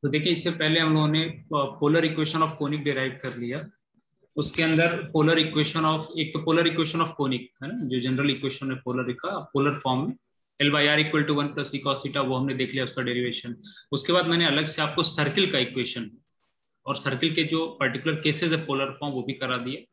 तो देखिए इससे पहले हम लोगों ने polar equation of conic derive कर लिया। उसके अंदर पोलर इक्वेशन ऑफ, एक तो पोलर इक्वेशन ऑफ कोनिक है ना, जो जनरल इक्वेशन है पोलर का, पोलर फॉर्म में L by R equal to 1 + e cos theta, वो हमने देख लिया उसका डेरिवेशन। उसके बाद मैंने अलग से आपको सर्किल का इक्वेशन और सर्किल के जो पर्टिकुलर केसेस है पोलर फॉर्म वो भी करा दिए।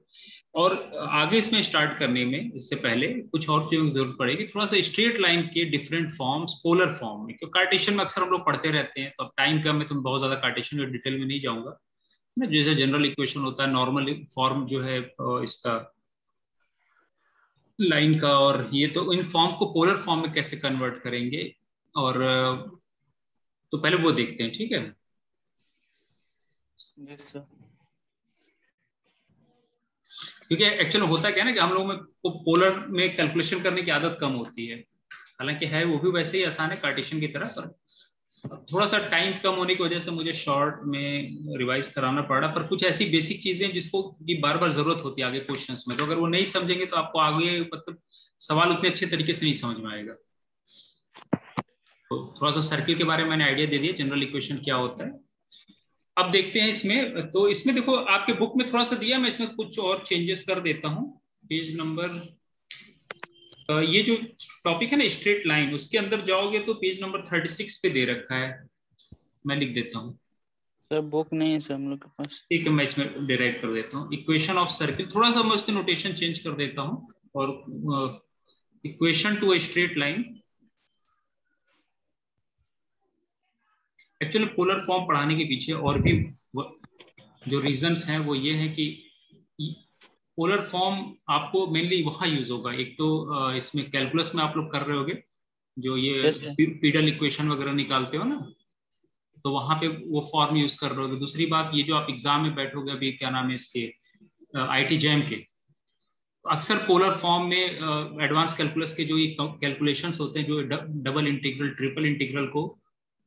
और आगे इसमें स्टार्ट करने में इससे पहले कुछ और चीजों की जरूरत पड़ेगी, थोड़ा सा स्ट्रेट लाइन के डिफरेंट फॉर्म्स पोलर फॉर्म में, क्योंकि कार्टेशियन में अक्सर हम लोग पढ़ते रहते हैं, तो अब टाइम कम है तो मैं बहुत ज्यादा कार्टेशियन में डिटेल में नहीं जाऊंगा ना। जैसे जनरल इक्वेशन होता है, नॉर्मल फॉर्म जो है इसका लाइन का, और ये तो इन फॉर्म को पोलर फॉर्म में कैसे कन्वर्ट करेंगे, और तो पहले वो देखते हैं, ठीक है। Yes sir. क्योंकि एक्चुअली होता क्या है ना कि हम लोगों में पोलर में कैलकुलेशन करने की आदत कम होती है, हालांकि है वो भी वैसे ही आसान है कार्टेशियन की तरह, पर थोड़ा सा टाइम कम होने की वजह से मुझे शॉर्ट में रिवाइज कराना पड़ा। पर कुछ ऐसी बेसिक चीजें जिसको की बार बार जरूरत होती है आगे क्वेश्चंस में, तो अगर वो नहीं समझेंगे तो आपको आगे मतलब सवाल उतने अच्छे तरीके से नहीं समझ में आएगा। तो थोड़ा सा सर्किल के बारे में मैंने आइडिया दे दिया, जनरल इक्वेशन क्या होता है। अब देखते हैं इसमें, तो इसमें देखो आपके बुक में थोड़ा सा दिया, मैं इसमें कुछ और चेंजेस कर देता हूँ। पेज नंबर, ये जो टॉपिक है ना स्ट्रेट लाइन, उसके अंदर जाओगे तो पेज नंबर 36 पे दे रखा है, मैं लिख देता हूँ। सर बुक नहीं है सर हम लोग के पास। ठीक है, मैं इसमें डिराइव कर देता हूँ इक्वेशन ऑफ सर्किल, थोड़ा सा मैं उसके नोटेशन चेंज कर देता हूँ। और equation two a straight line, actually polar form पढ़ाने के पीछे और भी जो रीजंस हैं वो ये है कि पोलर फॉर्म आपको मेनली वहां यूज होगा, एक तो इसमें कैलकुलस में आप लोग कर रहे होगे, जो ये यस सर। पीडल इक्वेशन वगैरह निकालते हो ना, तो वहां पे वो फॉर्म यूज कर रहे होगे। दूसरी बात, ये जो आप एग्जाम में बैठोगे अभी, क्या नाम है इसके, आईटी जैम के, तो अक्सर पोलर फॉर्म में एडवांस कैलकुलस के जो ये कैलकुलेशंस होते हैं, जो डबल इंटीग्रल ट्रिपल इंटीग्रल को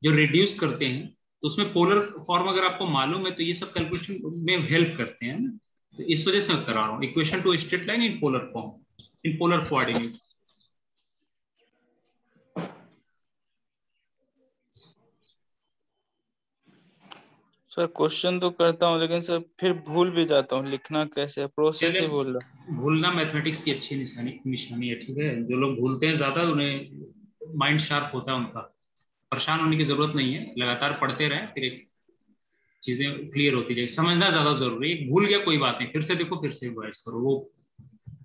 जो रिड्यूस करते हैं, तो उसमें पोलर फॉर्म अगर आपको मालूम है तो ये सब कैलकुलेशन में हेल्प करते हैं ना। तो इस वजह से मैं करा रहा हूँ equation two straight line in polar form, in polar coordinate. Sir question तो करता हूँ लेकिन सर फिर भूल भी जाता हूँ, लिखना कैसे है प्रोसेस ही भूल रहा भूलना मैथमेटिक्स की अच्छी निशानी निशानी है, ठीक है। जो लोग भूलते हैं ज्यादा, उन्हें माइंड शार्प होता है उनका, परेशान होने की जरूरत नहीं है, लगातार पढ़ते रहें, फिर एक चीजें क्लियर होती जाएगी। समझना ज्यादा जरूरी है, भूल गया कोई बात नहीं, फिर से देखो फिर से रिवाइज करो, वो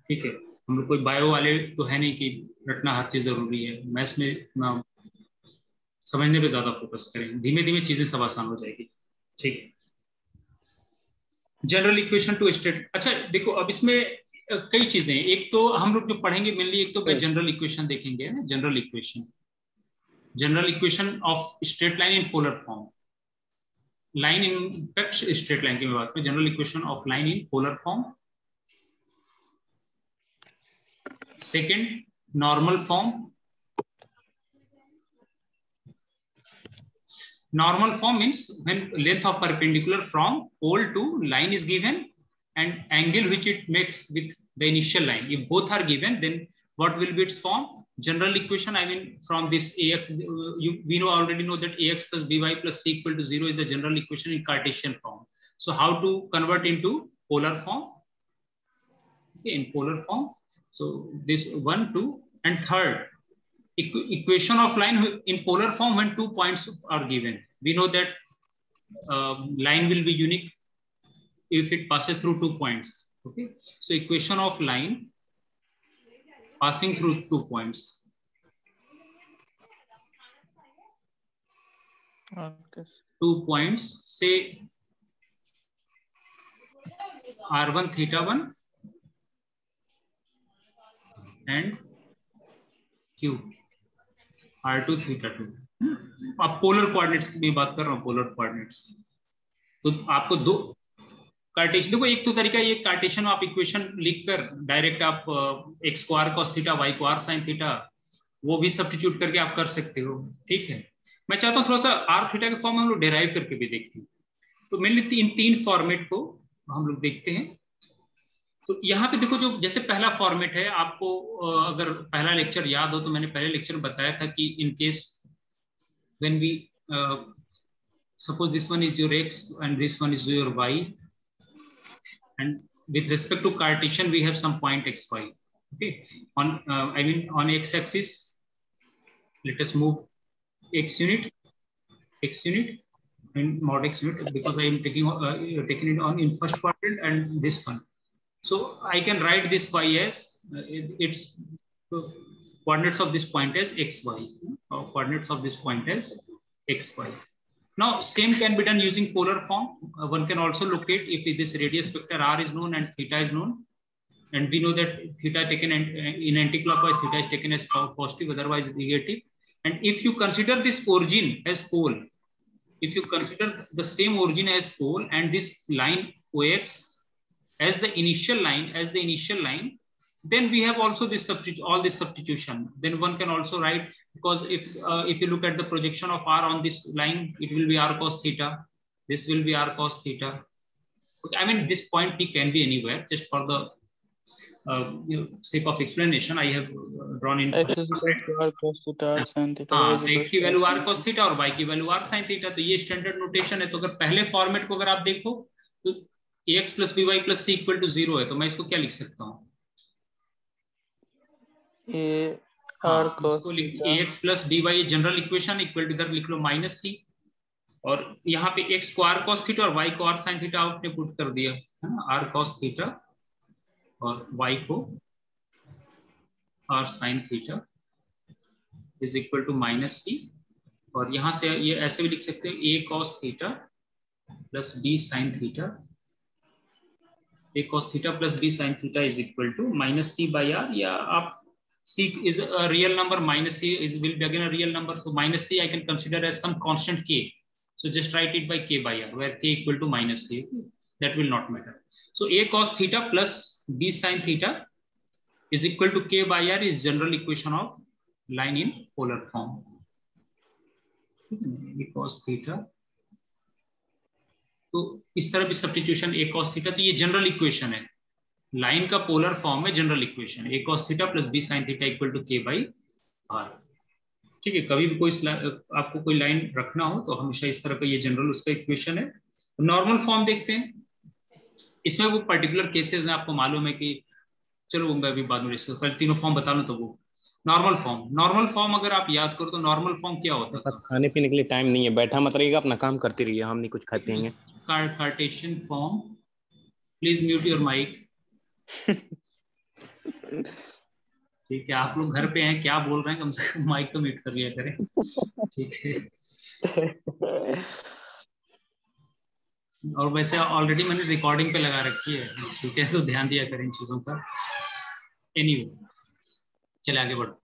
ठीक है। हम लोग कोई बायो वाले तो है नहीं कि रटना हर चीज जरूरी है, मैथ्स में ना समझने पे ज्यादा फोकस करें, धीमे धीमे चीजें सब आसान हो जाएगी, ठीक है। जनरल इक्वेशन टू स्टेट, अच्छा देखो अब इसमें कई चीजें हैं। एक तो हम लोग जो पढ़ेंगे मेनली, एक तो हूँ। जनरल इक्वेशन देखेंगे ना, general equation of straight line in polar form, line in fact straight line की मैं बात करूं, general equation of line in polar form. Second, normal form. Normal form means when length of perpendicular from pole to line is given and angle which it makes with the initial line. If both are given, then what will be its form? General equation, I mean, from this AX, we already know that AX plus BY plus C equal to 0 is the general equation in Cartesian form. So how to convert into polar form? Okay, in polar form. So this 1, 2, and third, equation of line in polar form when 2 points are given. We know that line will be unique if it passes through 2 points. Okay, so equation of line passing through 2 points. Okay. 2 points, say r1 theta 1 and q r2 theta 2. अब polar coordinates की बात कर रहा हूँ, polar coordinates. तो आपको दो Cartesian, देखो एक तो तरीका ये, कार्टेशियन आप इक्वेशन लिखकर डायरेक्ट आप एक्स को आर कॉस थीटा, वाई को आर साइन थीटा, वो भी सब्स्टिट्यूट करके आप कर सकते हो, ठीक है। मैं चाहता हूँ थोड़ा सा आर थीटा के फॉर्म में हम लोग डेराइव करके भी देखें, तो मेनली इन तीन फॉर्मेट को हम लोग देखते हैं। तो यहाँ पे देखो, जो जैसे पहला फॉर्मेट है, आपको अगर पहला लेक्चर याद हो तो मैंने पहले लेक्चर में बताया था कि in case when we suppose this one is your x and this one is your y, and with respect to Cartesian we have some point xy. Okay, on I mean on x-axis, let us move x unit and mod x unit, because I am taking it on in first quadrant and this one. So I can write this y as its coordinates of this point as xy, or coordinates of this point as xy. Now same can be done using polar form. One can also locate if this radius vector r is known and theta is known, and we know that theta taken in anti-clockwise, theta is taken as positive, otherwise negative. And if you consider this origin as pole, if you consider the same origin as pole and this line OX as the initial line, then we have also this substitution. Then one can also write, because if you look at the projection of r on this line, it will be r cos theta. This will be r cos theta. I mean, this point P can be anywhere. Just for the sake of explanation, I have drawn in x is r cos theta r sin theta। हाँ, तो x की value r cos theta और y की value r sin theta. तो ये standard notation है। तो अगर पहले फॉर्मेट को अगर आप देखो तो ax plus by plus c equal to 0 है, तो मैं इसको क्या लिख सकता हूँ? a r cos theta ax plus by general equation equal to, इधर लिख लो माइनस c, और यहाँ पे x को r cos थीटा और y को r sin थीटा आपने पुट कर दिया है ना, r cos थीटा और y को r sin theta is equal to minus c, और यहाँ से ये ऐसे भी लिख सकते हैं a cos theta plus b sin theta, a cos theta plus b sin theta is equal to minus c by r, या आप c is a real number, minus c is will be again a real number, so minus c I can consider as some constant k, so just write it by k by r, where k equal to minus c, that will not matter. So a cos theta plus b sin theta is equal to k by r is general equation of line in polar form. a cos theta, तो इस तरह भी substitution a cos theta, तो ये general equation है, line का polar form में general equation a cos theta plus b sin theta equal to k by r। ठीक है, कभी भी कोई आपको कोई लाइन रखना हो तो हमेशा इस तरह का ये जनरल उसका इक्वेशन है। नॉर्मल फॉर्म देखते हैं, इसमें वो पर्टिकुलर केसेस में आपको मालूम है कि, चलो मैं अभी बाद में तीनों फॉर्म बता लूं। तो वो नॉर्मल फॉर्म अगर आप याद करो तो नॉर्मल फॉर्म क्या होता है? खाने पीने के लिए टाइम नहीं है, बैठा मत रहिएगा, अपना काम करते रहिए, हम नहीं कुछ खाते हैं। Cartesian form, please mute your mic. ठीक है, आप लोग घर पे हैं, क्या बोल रहे हैं, कम से कम माइक तो म्यूट कर लिया करें। ठीक है, और वैसे ऑलरेडी मैंने रिकॉर्डिंग पे लगा रखी है, ठीक है, तो ध्यान दिया करें इन चीजों पर। एनीवे, चले आगे बढ़ो।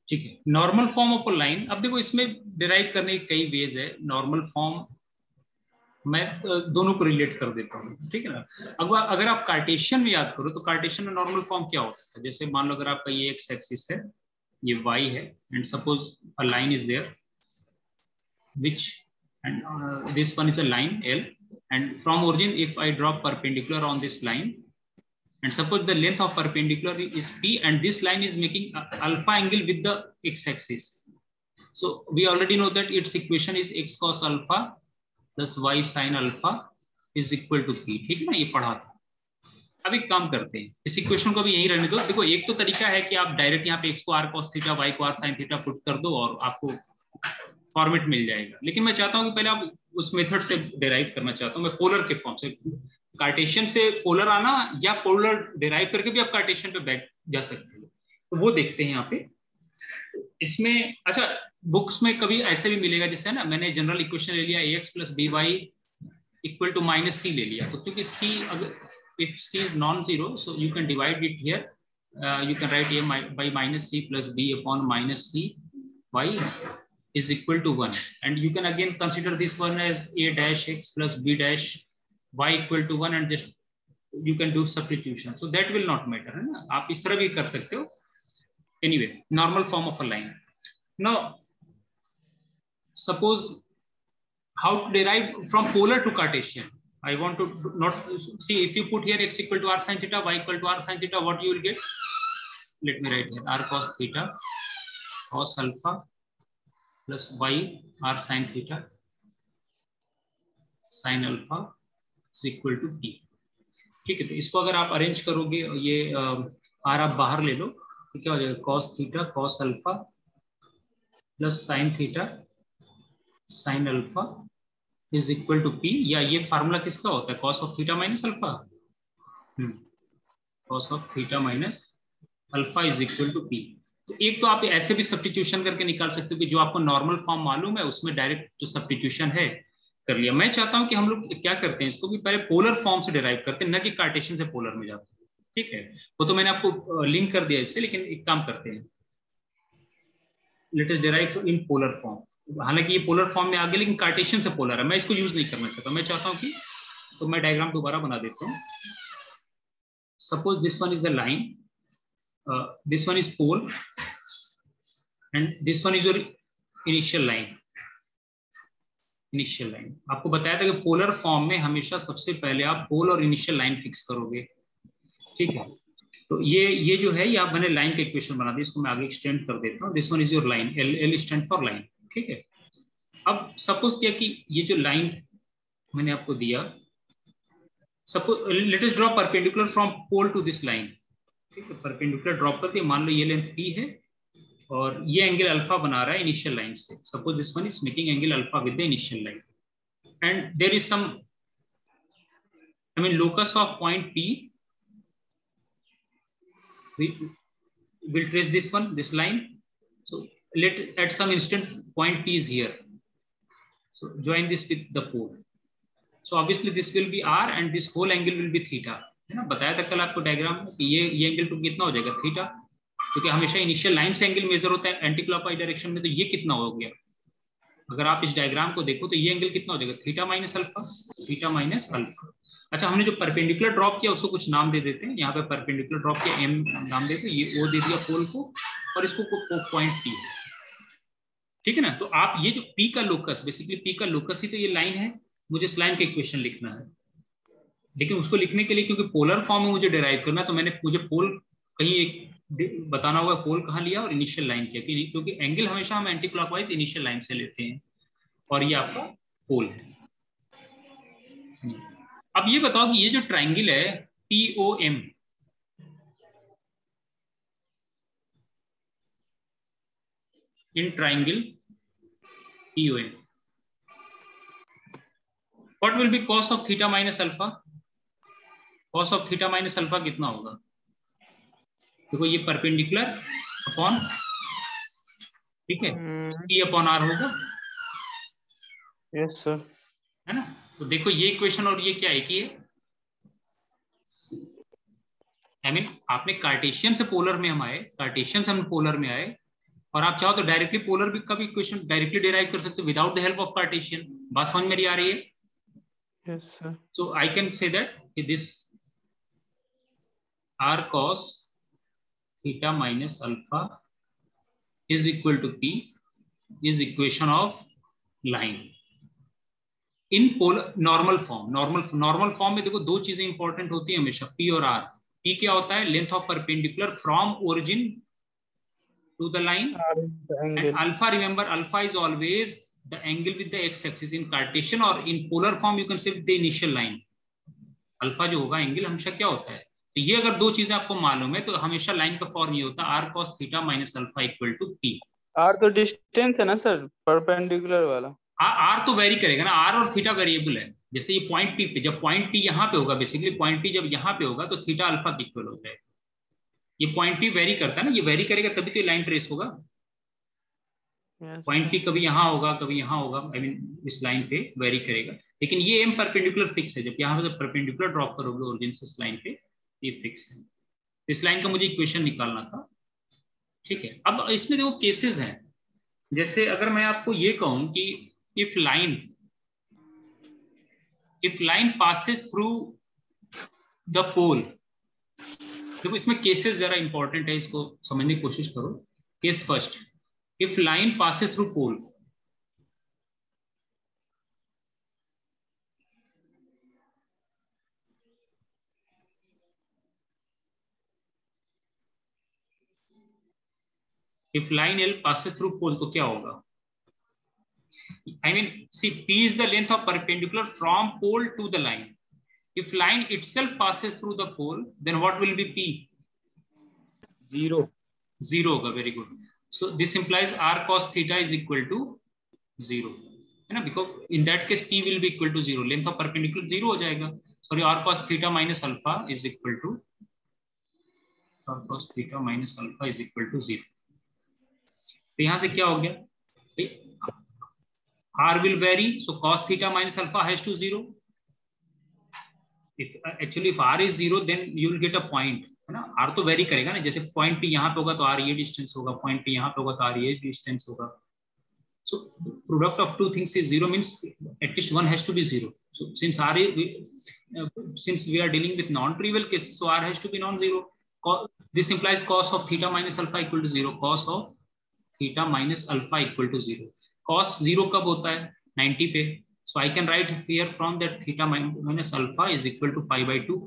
ठीक है, normal form of a line. अब देखो इसमें डिराइव करने के कई वेज है। नॉर्मल फॉर्म मैं दोनों को रिलेट कर देता हूँ, ठीक है ना। अगर आप कार्टेशियन में याद करो तो कार्टेशियन में नॉर्मल फॉर्म क्या होता है? जैसे मान लो अगर आपका ये एक्स एक्सिस है, ये वाई है, and suppose a line is there which, and this one is a line L, and from origin if I draw perpendicular on this line, and suppose the length of perpendicular is p, and this line is making alpha angle with the x-axis. So we already know that its equation is x cos alpha plus y sin alpha is equal to p। ठीक है ना, ये पढ़ा था। अब एक काम करते हैं, इस इक्वेशन को भी यही रहने दो। देखो एक तो तरीका है कि आप डायरेक्ट यहाँ पे x को r cos थीटा, y को r sin थीटा पुट कर दो और आपको फॉर्मेट मिल जाएगा, लेकिन मैं चाहता हूँ कि पहले आप उस मेथड से डिराइव करना चाहता हूँ मैं, पोलर के फॉर्म से। कार्टेशियन से पोलर आना या पोलर डिराइव करके भी आप कार्टेशियन पे बैक जा सकते हो, तो वो देखते हैं यहाँ पे। इसमें अच्छा, बुक्स में कभी ऐसे भी मिलेगा, जैसे ना मैंने जनरल इक्वेशन ले लिया ax plus by equal to minus c ले लिया, तो क्योंकि c अगर if c is non zero, so you can divide it here, you can write a by minus c plus b upon minus c y is equal to 1, and you can again consider this one as a dash x plus b dash y equal to 1, and just you can do substitution, so that will not matter, है ना। आप इस तरह भी कर सकते हो। Anyway, normal form of a line. Now suppose how to derive from polar to Cartesian। I want to not see if you put here x equal to r sin theta, y equal to r sin theta, what you will get? Let me write here r cos theta cos alpha plus y r sin theta sin alpha is equal to p. ठीक है, तो इसको अगर आप arrange करोगे, ये are आप बाहर ले लो तो क्या हो जाएगा, cos theta cos alpha plus sin theta sin alpha is equal to p, या ये फार्मूला किसका होता है, cos of theta minus alpha, cos of theta minus alpha is equal to p। तो एक तो आप ऐसे भी सब्स्टिट्यूशन करके निकाल सकते हो कि जो आपको नॉर्मल फॉर्म मालूम है उसमें डायरेक्ट जो सब्स्टिट्यूशन है कर लिया। मैं चाहता हूं कि हम लोग क्या करते हैं, इसको भी पहले पोलर फॉर्म से डिराइव करते हैं, न कि कार्टेशियन से पोलर में जाते हैं। ठीक है, वो तो मैंने आपको लिंक कर दिया इससे, लेकिन एक काम करते हैं, लेट अस डिराइव इन पोलर फॉर्म। हालांकि ये पोलर फॉर्म में आ गया, लेकिन कार्टेशियन से पोलर है, मैं इसको यूज नहीं करना चाहता। मैं चाहता हूं कि, तो मैं डायग्राम दोबारा बना देता हूं। Suppose this one is the line, this one is pole and this one is your initial line. Initial line आपको बताया था कि पोलर फॉर्म में हमेशा सबसे पहले आप पोल और इनिशियल लाइन फिक्स करोगे। ठीक है, तो ये जो है, ये आप मैंने लाइन का इक्वेशन बना दी, इसको मैं आगे एक्सटेंड कर देता हूँ। This one is your line, L stand for line. ठीक है, अब सपोज क्या कि ये जो लाइन मैंने आपको दिया, suppose let us draw perpendicular from pole to this line. ठीक है, परपेंडिकुलर ड्रॉप करके मान लो ये लेंथ p है और ये एंगल अल्फा बना रहा है इनिशियल लाइन से। Suppose this one is making angle alpha with the initial line and there is some, I mean locus of point P, we will trace this one, this line. So let at some instant point P is here. So join this with the pole. So obviously this will be R and this whole angle will be theta. है ना, बताया था कल आपको diagram में कि ये angle two कितना हो जाएगा, थीटा, क्योंकि हमेशा इनिशियल लाइन से एंगल मेजर होता है एंटी क्लॉकवाइज डायरेक्शन में। तो ये कितना हो गया, अगर आप इस डायग्राम को देखो तो ये एंगल कितना हो जाएगा, theta minus alpha, theta minus alpha. अच्छा, हमने जो परपेंडिकुलर ड्रॉप किया उसको कुछ नाम दे देते हैं। यहाँ पे परपेंडिकुलर ड्रॉप किया एम नाम देते हैं, ये ओ दे दिया पोल को और इसको पॉइंट पी। ठीक है ना, तो आप ये जो पी का लोकस, बेसिकली पी का लोकस ही तो ये लाइन है, मुझे इस लाइन का इक्वेशन लिखना है। लेकिन उसको लिखने के लिए क्योंकि पोलर फॉर्म में मुझे डिराइव करना, तो मुझे पोल कहीं एक बताना होगा, पोल कहाँ लिया और इनिशियल लाइन क्या, क्योंकि एंगल हमेशा हम एंटी क्लॉकवाइज इनिशियल लाइन से लेते हैं और ये आपका पोल है। अब ये बताओ कि ये जो ट्राइंगल है POM, in triangle POM what will be cos of theta minus alpha? Cos of theta minus alpha कितना होगा? देखो ये परपेंडिकुलर अपॉन, ठीक है, P अपॉन R होगा। यस सर, है ना, तो देखो ये इक्वेशन और ये क्या है कि I mean, आपने कार्टेशियन से पोलर में हम आए, कार्टेशियन से हम पोलर में आए, और आप चाहो तो डायरेक्टली पोलर भी का भी इक्वेशन डायरेक्टली डिराइव कर सकते हो without the help of Cartesian. बात समझ मेरी आ रही है? Yes sir. So I can say that this r cos theta minus alpha is equal to p is equation of line in polar normal form. Normal form में देखो दो चीजें important होती है हमेशा, P और R। P क्या होता है, length of perpendicular from origin to the line, and alpha, remember alpha is always the angle with the X axis in Cartesian, और in polar form you can say the initial line. Alpha जो होगा angle हमेशा क्या होता है, तो ये अगर दो चीजें आपको मालूम है तो हमेशा लाइन का फॉर्म ये होता है r cos theta minus alpha equal to p। r तो डिस्टेंस है ना सर, परपेंडिकुलर वाला। r तो वेरी करेगा ना, r और थीटा वेरिएबल है। जैसे ये पॉइंट p पे, जब पॉइंट p यहाँ पे होगा, बेसिकली पॉइंट p जब यहाँ पे होगा तो थीटा अल्फा के इक्वल होता है। ये पॉइंट p वेरी करता है ना, ये वेरी करेगा तभी तो ये लाइन ट्रेस होगा। पॉइंट p कभी यहाँ होगा कभी यहाँ होगा, आई मीन इस लाइन पे वेरी करेगा, लेकिन ये m परपेंडिकुलर फिक्स है। जब यहाँ पे परपेंडिकुलर ड्रॉप करोगे ओरिजिन से इस लाइन पे, ये फिक्स है। इस लाइन का मुझे इक्वेशन निकालना था। ठीक है, अब इसमें देखो केसेस हैं, जैसे अगर मैं आपको ये कहूं कि if line passes through the pole, देखो इसमें केसेस जरा इंपॉर्टेंट है, इसको समझने की कोशिश करो। Case first, if line passes through pole, if line L passes through pole तो क्या होगा? I mean, see, P is the length of perpendicular from pole to the line. If line itself passes through the pole, then what will be P? 0. 0 होगा. Very good. So this implies r cos theta is equal to 0, है ना? Because in that case P will be equal to 0. Length of perpendicular 0 हो जाएगा. Sorry, r cos theta minus alpha is equal to 0. तो यहां से क्या हो गया? R will vary, so cos theta minus alpha has to 0. If R is 0, then you will get a point, है ना? R तो वेरी करेगा ना, जैसे पॉइंट P यहाँ पे होगा तो R ये डिस्टेंस होगा, पॉइंट P यहाँ पे होगा तो R ये डिस्टेंस होगा. So product of two things is 0 means at least one has to be 0. So since since we are dealing with non-trivial cases, so R has to be non-zero. This implies cos of theta minus alpha equal to 0. Cos of theta minus alpha equal to 0. Cos 0 कब होता है? 90 पे. So I can write here from that theta minus alpha is equal to pi by 2.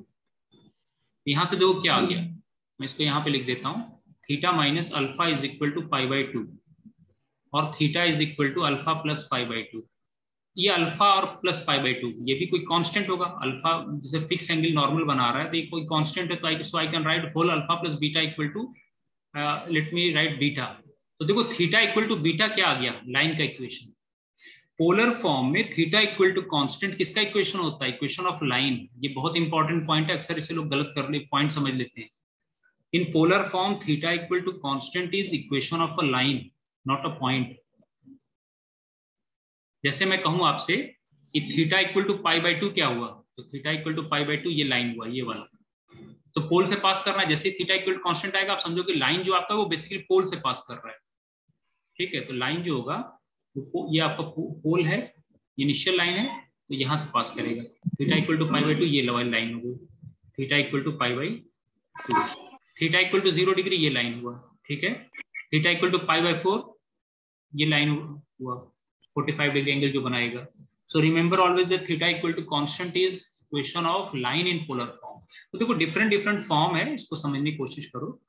यहाँ से देखो क्या आ गया, मैं इसको यहाँ पे लिख देता हूँ. Theta minus alpha is equal to pi by 2 और theta is equal to alpha plus pi by 2. ये अल्फा और प्लस पाई बाई 2 ये भी कोई कांस्टेंट होगा. अल्फा जैसे फिक्स एंगल नॉर्मल बना रहा है तो ये कोई कांस्टेंट है, तो I can write whole alpha plus beta equal to let me write beta. तो देखो थीटा इक्वल टू बीटा क्या आ गया? लाइन का इक्वेशन. पोलर फॉर्म में थीटा इक्वल टू कांस्टेंट किसका इक्वेशन होता है? Equation of line. ये बहुत इंपॉर्टेंट पॉइंट है, अक्सर इसे लोग गलत कर ले पॉइंट समझ लेते हैं. In polar form theta equal to constant is equation of a line, not a point. जैसे मैं कहूं आपसे कि theta equal to pi by 2 क्या हुआ, तो theta equal to pi by 2 ये लाइन हुआ, ये वाला. तो पोल से पास करना, जैसे थीटा इक्वल टू कांस्टेंट आएगा आप समझो कि लाइन जो आपका वो बेसिकली पोल से पास कर रहा है. ठीक है, तो लाइन जो होगा ये आपका पोल है, इनिशियल लाइन है, तो यहां से पास करेगा. Theta equal to pi by 2 ये लाइन हो गई. Theta equal to pi by 2. Theta equal to 0 degree ये लाइन हुआ. ठीक है, theta equal to pi by 4 ये लाइन हुआ, 45 डिग्री एंगल जो बनाएगा. So remember always that theta equal to constant is equation of line in polar form. तो देखो डिफरेंट फॉर्म है, इसको समझने की कोशिश करो.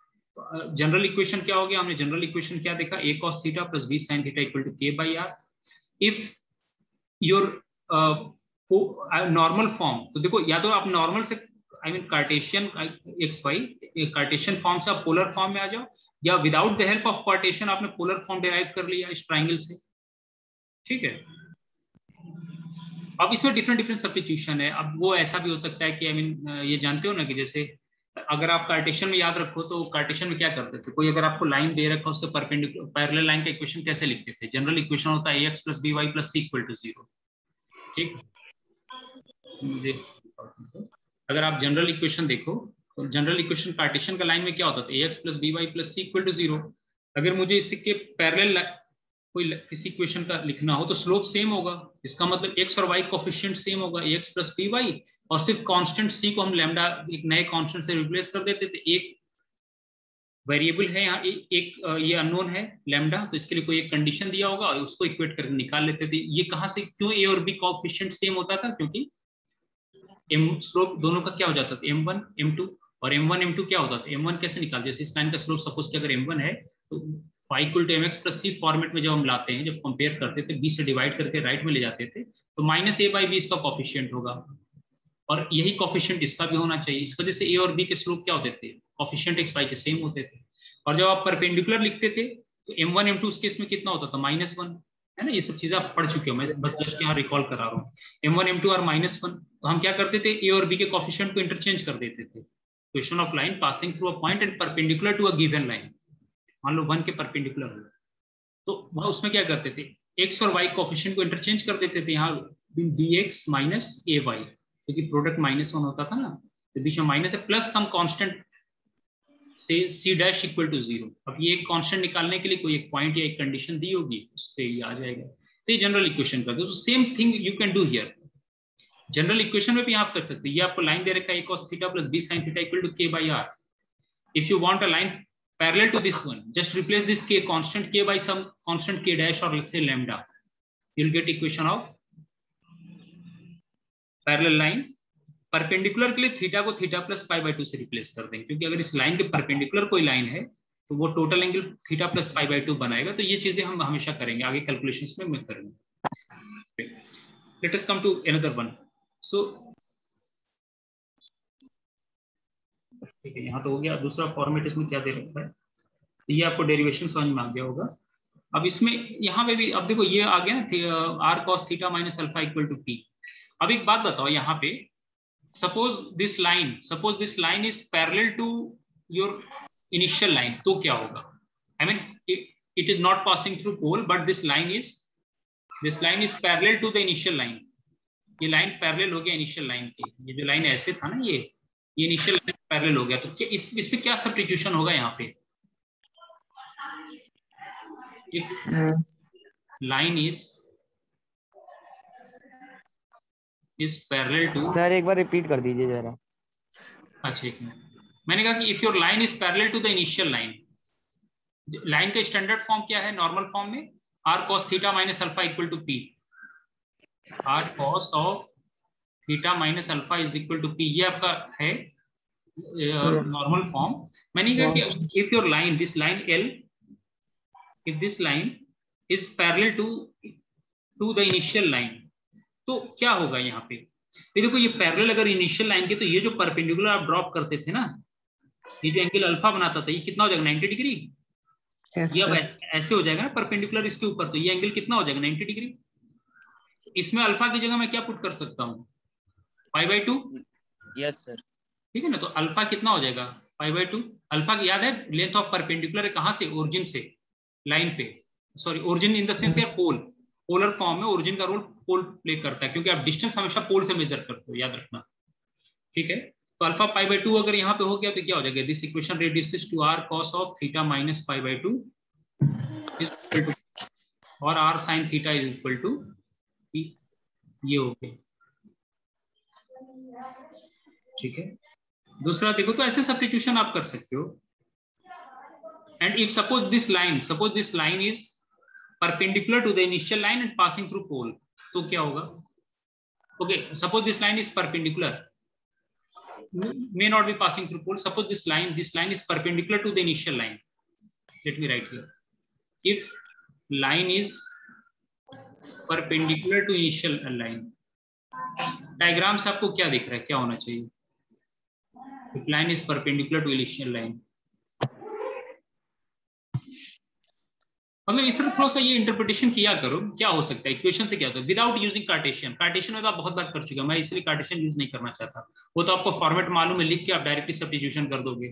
जनरल इक्वेशन क्या हो गया? हमने जनरल इक्वेशन क्या देखा? a cos theta plus b sin theta equal to k by r. If your normal form, तो देखो या तो आप नॉर्मल से I mean Cartesian X Y Cartesian form से आप पोलर फॉर्म में आ जाओ, या without the help of Cartesian आपने पोलर फॉर्म डिराइव कर लिया इस ट्राइंगल से. ठीक है, अब इसमें डिफरेंट सब्स्टिट्यूशन है. अब वो ऐसा भी हो सकता है कि आई मीन ये जानते हो ना कि जैसे अगर आप कार्टेशियन में याद रखो तो कार्टेशियन में क्या करते थे, कोई अगर आपको लाइन दे रखा उसके परपेंडिकुलर पैरेलल लाइन का इक्वेशन कैसे लिखते थे? जनरल इक्वेशन होता है ax plus by plus c equal to 0. ठीक, अगर आप जनरल इक्वेशन देखो तो जनरल इक्वेशन कार्टेशियन का लाइन में क्या होता था? ax plus by plus c equal to 0. अगर मुझे इसके पैरेलल कोई किसी इक्वेशन का लिखना हो तो स्लोप सेम होगा, इसका मतलब x और y कोएफिशिएंट सेम होगा, ax प्लस by, और सिर्फ कांस्टेंट c को हम लैम्डा एक नए कांस्टेंट से रिप्लेस कर देते थे. एक वेरिएबल है यहाँ, एक ये अननोन है लैम्डा, तो इसके लिए कोई एक कंडीशन दिया होगा और उसको इक्वेट करके निकाल लेते थे. ये कहाँ से, क्यों a और b कोएफिशिएंट सेम होता था? क्योंकि m स्लोप दोनों का क्या हो जाता था? m1 m2, और m1 m2 क्या होता था? m1 कैसे निकाल, जैसे इस लाइन का स्लोप सपोज कि अगर m1 है तो y equal to mx plus c format में जब हम लाते हैं, जब कंपेयर करते थे, b से डिवाइड करके राइट में ले जाते थे, तो माइनस a बाई बी इसका कोएफिशिएंट होगा, और यही कोएफिशिएंट इसका भी होना चाहिए. इस वजह से a और b के स्लोप क्या होते थे? कोएफिशिएंट x y के सेम होते थे. और जब आप परपेंडिकुलर लिखते थे तो m1 m2 उस केस में कितना होता था? -1, है ना? ये सब चीजें आप पढ़ चुके हो, मैं बस जस्ट यहाँ रिकॉल करा रहा हूँ. m1 m2 और -1, तो हम क्या करते थे? a और b के कोएफिशिएंट को इंटरचेंज कर देते थे. Equation of line passing through a point and perpendicular to a given line, मान लो 1 के परपेंडिकुलर हो, तो वहां उसमें क्या करते थे? x और y कोएफिशिएंट को इंटरचेंज कर देते थे. यहाँ dx माइनस ay, क्योंकि प्रोडक्ट -1 होता था ना, तो बीच में माइनस है, प्लस सम कांस्टेंट से c डैश इक्वल टू 0. अब ये एक कांस्टेंट निकालने के लिए कोई एक पॉइंट या एक कंडीशन दी होगी, उस पे ये आ जाएगा. तो ये जनरल इक्वेशन का, तो same thing you can do here. General equation में भी आप कर सकते हैं. ये आपको लाइन दे रखा है a cos theta plus b sin theta equal to k by r. If you want a line parallel to this one, just replace this k constant k by some constant k dash, or let's say lambda. You'll get equation of parallel line. Perpendicular के लिए theta को theta plus pi by 2 से replace कर देंगे, क्योंकि अगर इस line के परपेंडिकुलर कोई लाइन है तो वो total angle theta plus pi by 2 बनाएगा। तो ये चीजें हम हमेशा करेंगे आगे कैलकुलेशंस में करेंगे। Let us come to another one. So ठीक है, यहाँ तो हो गया। दूसरा फॉर्मेट इसमें क्या दे रखा है, तो ये आपको डेरिवेशन समझ में आ गया होगा। अब इसमें यहाँ पे भी अब देखो ये आ गया ना R cos theta minus alpha equal to P. अब एक बात बताओ यहाँ पे, suppose this line is parallel to your initial line, तो क्या होगा? I mean it is not passing through pole but this line is parallel to the initial line. ये लाइन पैरेलल हो गया इनिशियल लाइन के, ये जो लाइन ऐसे था ना, ये इनिशियल लाइन पैरेलल हो गया। तो क्या इसमें क्या सब्स्टिट्यूशन होगा यहाँ पे? If line is parallel to, sir एक बार रिपीट कर दीजिए जरा। अच्छा एक मिनट, मैंने कहा कि if your line is parallel to the initial line, line का स्टैंडर्ड फॉर्म क्या है नॉर्मल फॉर्म में? R cos theta minus alpha equal to P. R cos of theta minus alpha is equal to P, ये आपका है normal form. मैंने कहा कि if your line, this line L, if this line is parallel to the initial line, तो क्या होगा यहाँ पे? ये देखो, ये पैरेलल अगर इनिशियल लाइन के, तो ये जो परपेंडिकुलर आप ड्रॉप करते थे ना, ये जो एंगल अल्फा बनाता था, ये कितना हो जाएगा? 90 डिग्री। ये अब ऐसे हो जाएगा ना परपेंडिकुलर इसके ऊपर, तो ये एंगल कितना हो जाएगा? 90 डिग्री। इसमें अल्फा की जगह मैं क्या पुट कर सकता हूँ? पाई बाई 2। Yes sir. ठीक है ना, तो अल्फा कितना हो जाएगा? पाई बाई 2। अल्फा की याद है लेंथ ऑफ परपेंडिकुलर है कहाँ से? ओरिजिन से लाइन पे, sorry origin in the sense यार पोल, पोलर फॉर्म में ओरिजिन का रोल पोल प्ले करता है, क्योंकि आप डिस्टेंस हमेशा पोल से मेजर करते हो, याद रखना। ठीक है, तो अल्फा पाई बाई 2 अगर यहाँ पे हो गया तो क्या हो जाएगा? This equation reduces to r cos of theta minus pi by 2 is equal to, और r sine theta is equal to P. ये हो गया। ठीक है, दूसरा देखो, तो ऐसे सब्स्टिट्यूशन आप कर सकते हो। And if suppose this line is perpendicular to the initial line and passing through pole, तो क्या होगा? Okay, suppose this line is perpendicular, may not be passing through pole. Suppose this line is perpendicular to the initial line. Let me write here. If line is perpendicular to initial line, diagram से आपको क्या दिख रहा है, क्या होना चाहिए? If line is perpendicular to initial line, मतलब इस तरह थोड़ा सा ये इंटरप्रिटेशन किया करो, क्या हो सकता है इक्वेशन से क्या होता है विदाउट यूजिंग कार्टेशियन। कार्टेशियन में तो आप बहुत बार कर चुके हो, मैं इसलिए कार्टेशियन यूज नहीं करना चाहता। वो तो आपको फॉर्मेट मालूम है, लिख के आप डायरेक्टली सब्स्टिट्यूशन कर दोगे।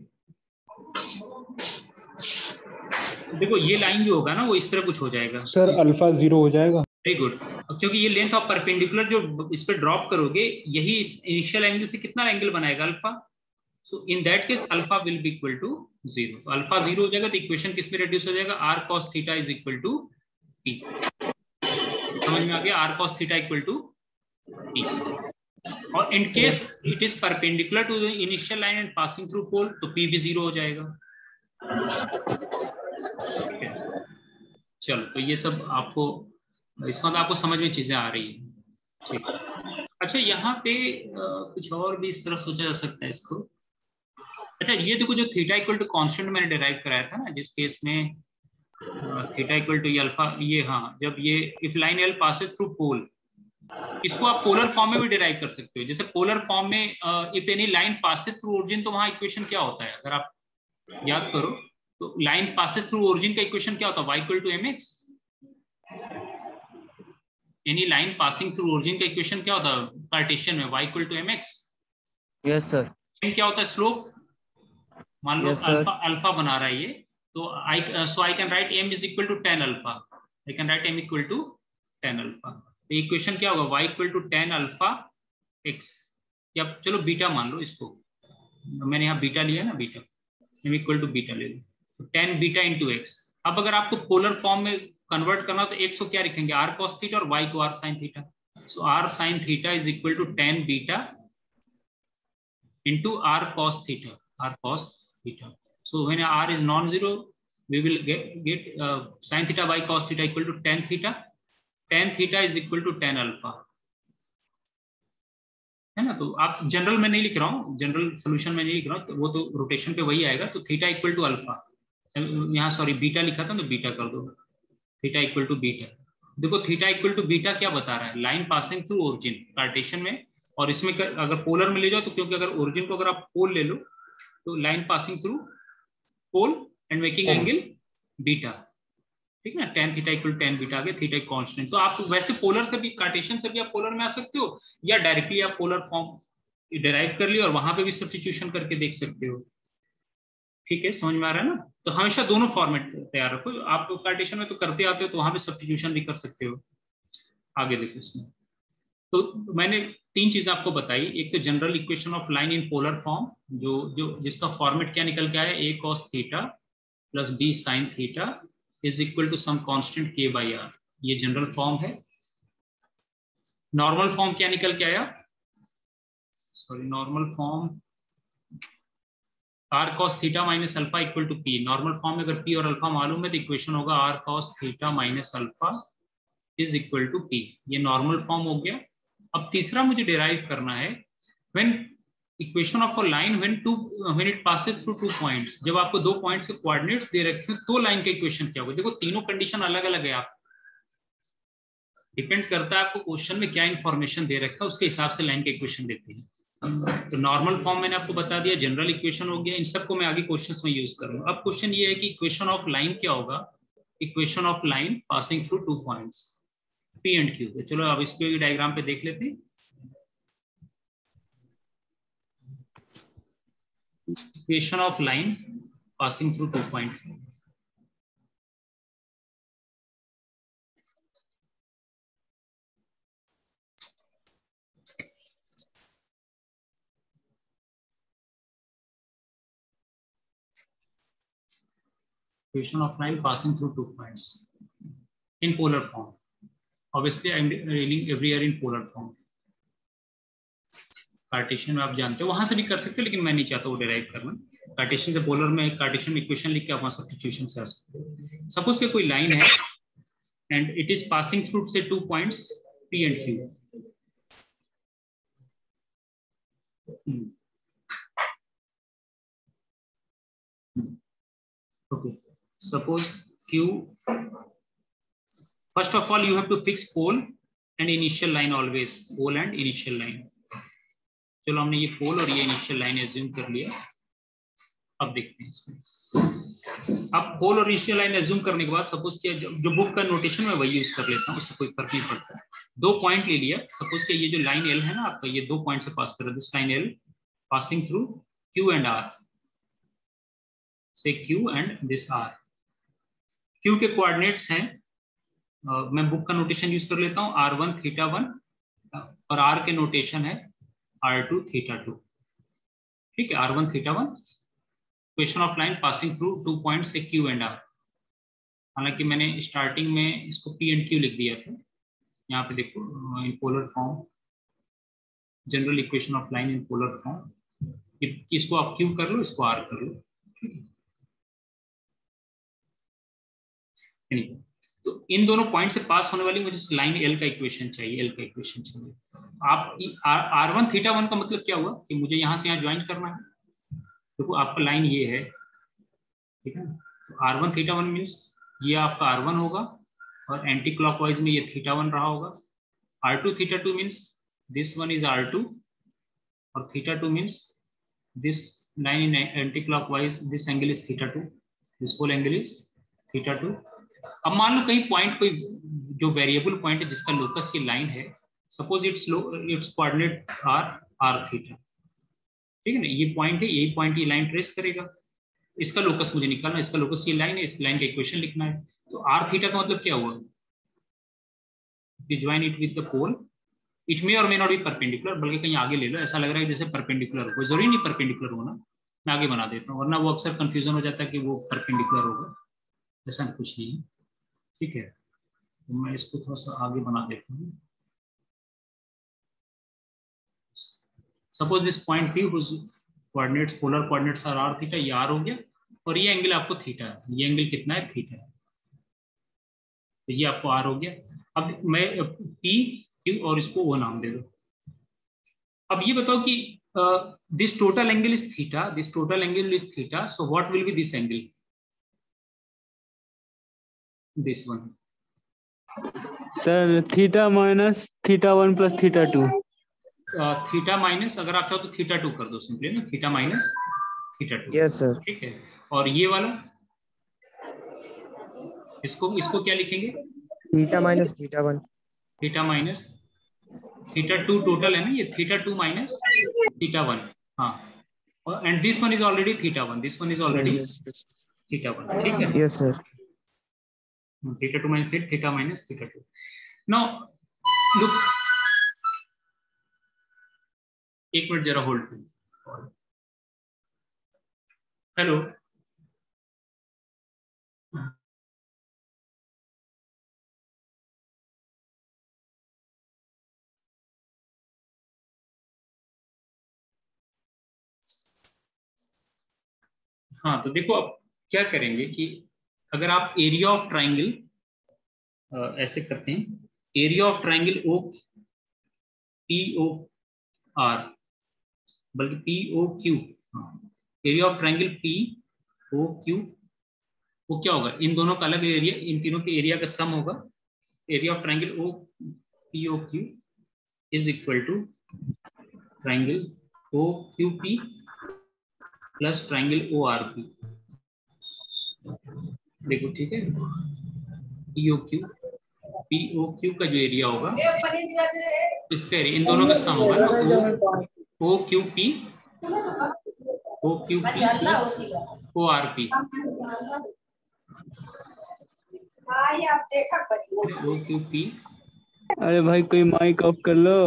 देखो ये लाइन जो होगा ना, वो इस तरह कुछ हो जाएगा सर, अल्फा 0 हो जाएगा। वेरी गुड, क्योंकि ये लेंथ ऑफ परपेंडिकुलर जो इस पे ड्रॉप करोगे, यही इनिशियल एंगल से कितना एंगल बनाएगा? Alpha. So in that case alpha will be equal to 0. तो alpha 0 हो जाएगा, तो इक्वेशन किस में रिड्यूस हो जाएगा? r cos theta is equal to p। समझ में आ गया? r cos theta equal to p। और in case it is perpendicular to the initial line and passing through pole, तो p भी 0 हो जाएगा। चलो, तो ये सब आपको, इसका मतलब आपको समझ में चीजें आ रही है। ठीक, अच्छा यहाँ पे कुछ और भी इस तरह सोचा जा सकता है इसको। अच्छा, ये देखो, जो थीटा इक्वल टू कांस्टेंट मैंने डिराइव कराया था ना, जिस केस में थीटा इक्वल टू अल्फा, ये हाँ, जब ये if line L passes through pole, इसको आप पोलर फॉर्म में भी डिराइव कर सकते हो। जैसे पोलर फॉर्म में if any line passes through origin, तो वहां इक्वेशन क्या होता है? अगर आप याद करो तो लाइन पासेस थ्रू ओरिजिन का इक्वेशन क्या होता है? y equal to mx। Any line passing through origin का इक्वेशन क्या होता है कार्टेशियन में? y equal to mx। Yes sir. क्या होता है? स्लोप। मान लो अल्फा बना रहा है ये, तो I can write m is equal to tan alpha. I can write m equal to tan alpha. तो इक्वेशन क्या होगा? y equal to tan alpha x, या चलो बीटा मान लो इसको, मैंने यहाँ बीटा लिया ना, beta, m equal to beta ले लो, तो tan बीटा इंटू x। अब अगर आपको पोलर फॉर्म में कन्वर्ट करना तो x को क्या लिखेंगे? r cos थीटा, और y को r sin theta. So r sin theta is equal to tan beta into r cos theta, r cos theta. So when r is non-zero, we will get sin theta by cos theta equal to tan theta. Tan theta is equal to tan alpha, है ना? तो आप general में नहीं लिख रहा हूँ, general solution में नहीं लिख रहा हूँ, तो वो तो रोटेशन पे वही आएगा। तो थीटा इक्वल टू अल्फा, यहाँ सॉरी बीटा लिखा था तो बीटा कर दो, थीटा इक्वल टू बीटा। देखो थीटा इक्वल टू बीटा क्या बता रहा है, line passing through origin Cartesian में, और इसमें अगर पोलर में ले जाओ तो, क्योंकि अगर ओरिजिन को अगर आप पोल ले लो तो line passing through pole and making angle beta, ठीक है ना। tan theta equal to tan beta आ गया, थीटा एक कांस्टेंट। तो आप वैसे पोलर से भी, कार्टेशियन से भी आप पोलर में आ सकते हो, या डायरेक्टली आप पोलर फॉर्म डिराइव कर लियो और वहां पे भी सब्स्टिट्यूशन करके देख सकते हो। ठीक है, समझ में आ रहा है ना। तो हमेशा दोनों फॉर्मेट तैयार रखो, आप कार्टेशियन में तो करते आते हो तो वहां पे सब्स्टिट्यूशन भी कर सकते हो। आगे देखो इसमें, तो मैंने तीन चीजें आपको बताई। एक तो general equation of line in polar form, जो जिसका फॉर्मेट क्या निकल के आया, a cos theta plus b sin theta is equal to some constant k by r, ये जनरल फॉर्म है। नॉर्मल फॉर्म क्या निकल के आया, sorry normal form r cos theta minus alpha equal to p। Normal form में अगर p और alpha मालूम है तो इक्वेशन होगा r cos theta minus alpha is equal to p। ये नॉर्मल फॉर्म हो गया। अब तीसरा मुझे डिराइव करना है, when equation of a line when it passes through 2 points, जब आपको 2 पॉइंट्स के कोऑर्डिनेट्स दे रखे हो तो लाइन का इक्वेशन क्या होगा। देखो तीनों कंडीशन अलग अलग है, आप डिपेंड करता है आपको क्वेश्चन में क्या इंफॉर्मेशन दे रखा है, उसके हिसाब से लाइन का इक्वेशन देते हैं। तो नॉर्मल फॉर्म मैंने आपको बता दिया, जनरल इक्वेशन हो गया, इन सबको मैं आगे क्वेश्चंस में यूज करूंगा। अब क्वेश्चन ये है कि इक्वेशन ऑफ लाइन क्या होगा, equation of line passing through 2 points P and Q। तो चलो अब इसको डायग्राम पे देख लेते हैं। Equation of line passing through 2 point, equation of line passing through 2 points in polar form. Obviously I am dealing everywhere in polar form. Cartesian में आप जानते हो, वहां से भी कर सकते हो, लेकिन मैं नहीं चाहता वो डिराइव करना। कार्टेशियन से पोलर में कार्टेशियन इक्वेशन लिख के आप वहां सब्स्टिट्यूशन से आ सकते हो। सपोज कि कोई लाइन है and it is passing through से 2 points P and Q। Okay, suppose Q, first of all you have to fix pole and initial line always, pole and initial line। चलो हमने ये पोल और ये इनिशियल लाइन एज्यूम कर लिया। अब देखते हैं इसमें, अब पोल और इनिशियल लाइन एज्यूम करने के बाद सपोज कि जो बुक का नोटेशन मैं वही यूज कर लेता हूँ, उससे कोई फर्क नहीं पड़ता। 2 पॉइंट ले लिया, सपोज कि ये जो लाइन L है ना आपका, ये 2 पॉइंट से पास कर रहा है, this line L passing through Q and R, से Q and this R। Q के कोऑर्डिनेट्स हैं, मैं बुक का नोटेशन यूज कर लेता हूँ, R1 थीटा 1 और R के नोटेशन है R2 थीटा 2। ठीक है, R1 theta 1, equation of line passing through 2 points से Q एंड R। हालांकि मैंने स्टार्टिंग में इसको P एंड Q लिख दिया था, यहाँ पे देखो इन polar form, general equation of line in polar form, इसको आप Q कर लो, इसको R कर लो। तो इन दोनों पॉइंट से पास होने वाली मुझे लाइन L का इक्वेशन चाहिए, L का इक्वेशन चाहिए। आप R1 थीटा 1 का मतलब क्या हुआ कि मुझे यहाँ से यहाँ ज्वाइन करना है। देखो आपका लाइन ये है, ठीक है, तो R1 थीटा 1 मीन्स ये आपका R1 होगा और एंटी क्लॉकवाइज में ये थीटा 1 रहा होगा। R2 theta 2 means this one is R2 और theta 2 means this line in anti clockwise, this angle is theta 2, this whole angle is theta 2। अब मान लो कहीं पॉइंट, कोई जो वेरिएबल पॉइंट है जिसका लोकस की लाइन है, suppose it's coordinate r theta, ठीक है ना, ये पॉइंट है, यही पॉइंट ये लाइन ट्रेस करेगा, इसका लोकस मुझे निकालना, इसका लोकस ये लाइन है, इस लाइन का इक्वेशन लिखना है। तो r थीटा का मतलब क्या हुआ, join it with the pole, it may or may not be perpendicular, बल्कि कहीं आगे ले लो, ऐसा लग रहा है जैसे परपेंडिकुलर हो, जरूरी नहीं परपेंडिकुलर होना, मैं आगे बना देता हूँ, वरना वो अक्सर कंफ्यूजन हो जाता है कि वो परपेंडिकुलर होगा, ऐसा कुछ नहीं है। ठीक है, तो मैं इसको थोड़ा सा आगे बना देता हूँ। Suppose this point P whose coordinates, polar coordinates are r theta, ये r हो गया, और ये एंगल आपको थीटा है, ये एंगल कितना है, थीटा है, तो ये आपको r हो गया। अब मैं P Q और इसको O नाम दे दो। अब ये बताओ कि this total angle is theta, this total angle is theta, so what will be this angle, this one. Sir theta minus theta 1 plus theta 2। Theta minus, अगर आप चाहो तो थीटा 2 कर दो सिंपली ना, theta minus theta 2। Yes sir. ठीक है, और ये वाला इसको क्या लिखेंगे? Theta minus theta 1। Theta minus theta 2 total है ना, ये थीटा 2 माइनस थीटा 1। हाँ, और and this one is already theta 1, this one is already theta 1। ठीक है, yes sir. Theta 2 minus theta minus theta 2। Now look, एक मिनट जरा hold please. Hello, हाँ तो देखो अब क्या करेंगे कि अगर आप एरिया ऑफ ट्राइंगल ऐसे करते हैं, area of triangle O P O R, बल्कि P O Q, area of triangle P O Q, वो क्या होगा? इन दोनों का अलग एरिया, इन तीनों के एरिया का सम होगा। Area of triangle O P O Q is equal to triangle O Q P plus triangle O R P. देखो ठीक है, पी ओ क्यू का जो एरिया होगा, इसका एरिया इन दोनों का सम होगा ना, O Q P plus O R P. O Q P. अरे भाई कोई माइक ऑफ कर लो।